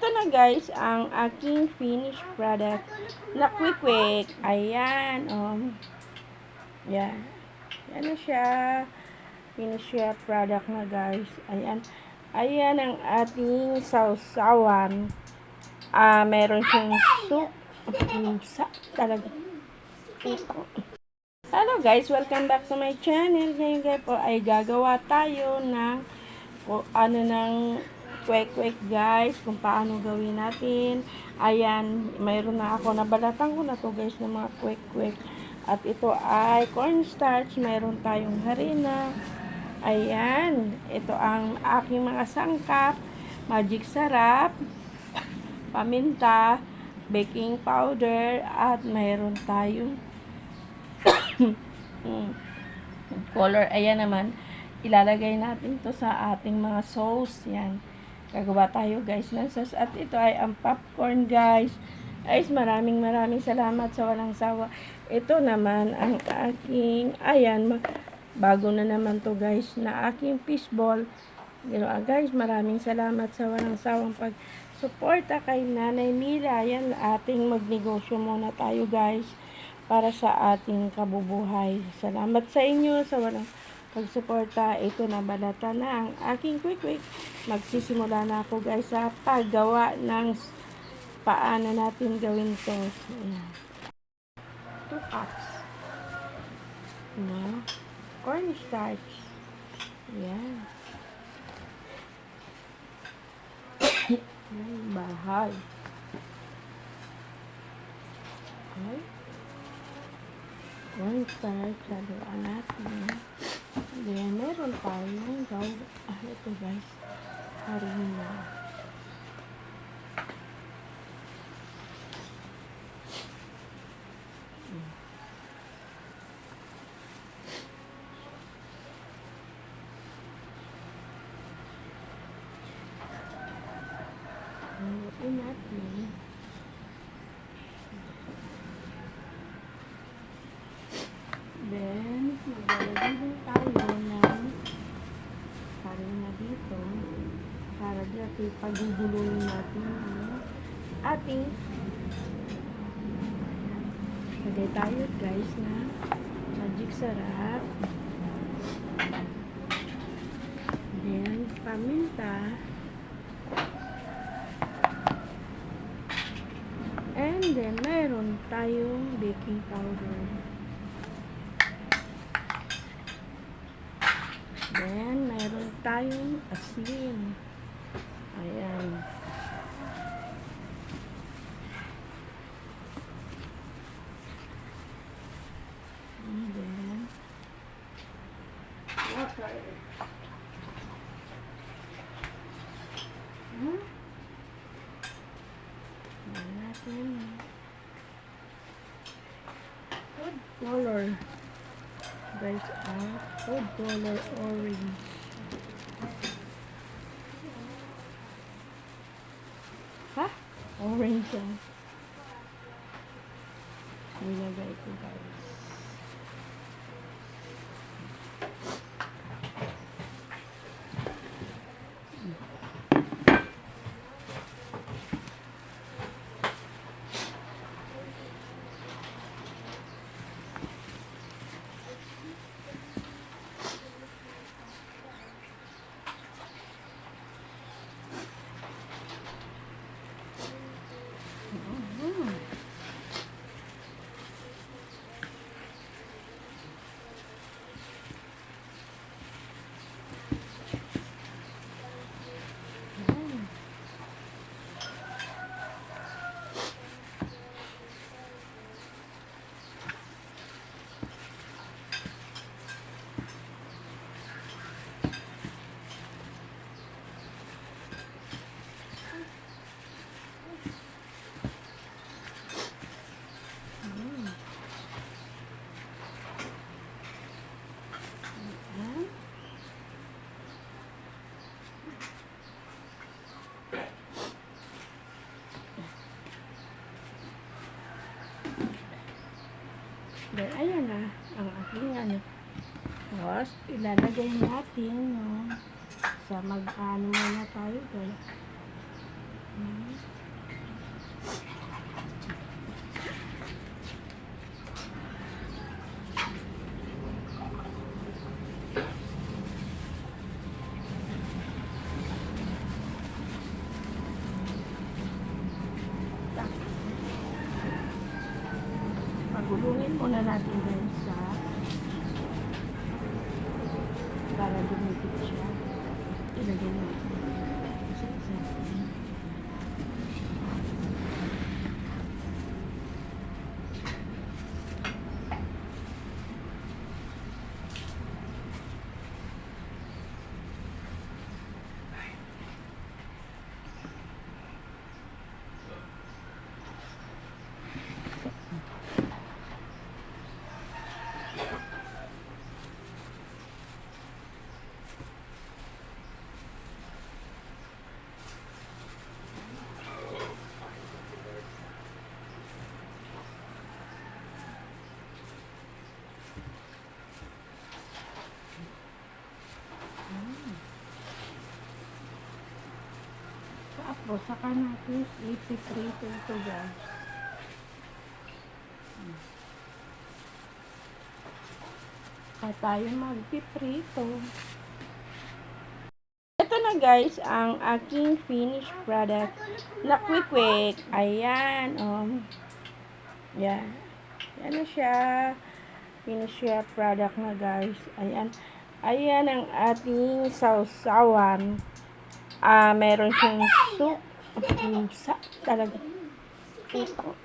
ito na guys, ang aking finished product na quick. Ayan, yan. Yan na siya. Finished product na guys. Ayan. Ayan ang ating sausawan. Meron siyang soup. Talaga. Hello guys, welcome back to my channel. Ngayon guys po ay gagawa tayo ng quick guys, kung paano gawin natin. Ayan, mayroon na ako, nabalatan ko na to guys ng mga quick. At ito ay cornstarch, mayroon tayong harina. Ayan, ito ang aking mga sangkap, magic sarap, paminta, baking powder, at mayroon tayong color. Ayan naman, ilalagay natin to sa ating mga sauce. Yan, gagawa tayo guys ng sauce. At ito ay ang popcorn guys. Guys, maraming salamat sa walang sawa. Ito naman ang aking, ayan, bago na naman to guys, na aking fishball. Guys, maraming salamat sa walang sawang pag-suporta kay Nanay Mila. Yan, ating magnegosyo muna tayo guys, para sa ating kabubuhay. Salamat sa inyo sa walang pagsuporta. Ito na, balata na ang aking quick. Magsisimula na ako guys sa paggawa ng paano natin gawin to. Ayan. 2 cups na cornstarch. Ayan. Bahay. Okay. Cornstarch, laluan natin. Then, meron tayong ito guys, harina. Laluan natin. Then, maglalagay din tayo ng harina dito para dito paguguluhin natin ang ating lagay tayo guys na magic sarap, then paminta, and then mayroon tayong baking powder. Then, mayroon tayong asin. Ayan. And then, water. Ayan natin. Food color. Guys, food color orange. Ha? Orange yan. Nilagay ko guys. Then, ayan na ang aking tapos, ilalagay natin sa mag-ano muna tayo guys. Gugungin muna natin guys sa para dumikit siya. Ilagay natin. Isa-isa. Tapos, saka natin ipiprito ito guys. Saka tayo magpiprito. Ito na guys, ang aking finished product na quick. Ayan, yan. Yan na siya. Finished siya product na guys. Ayan. Ayan ang ating sausawan. Meron siyang soup. Talaga. Utang.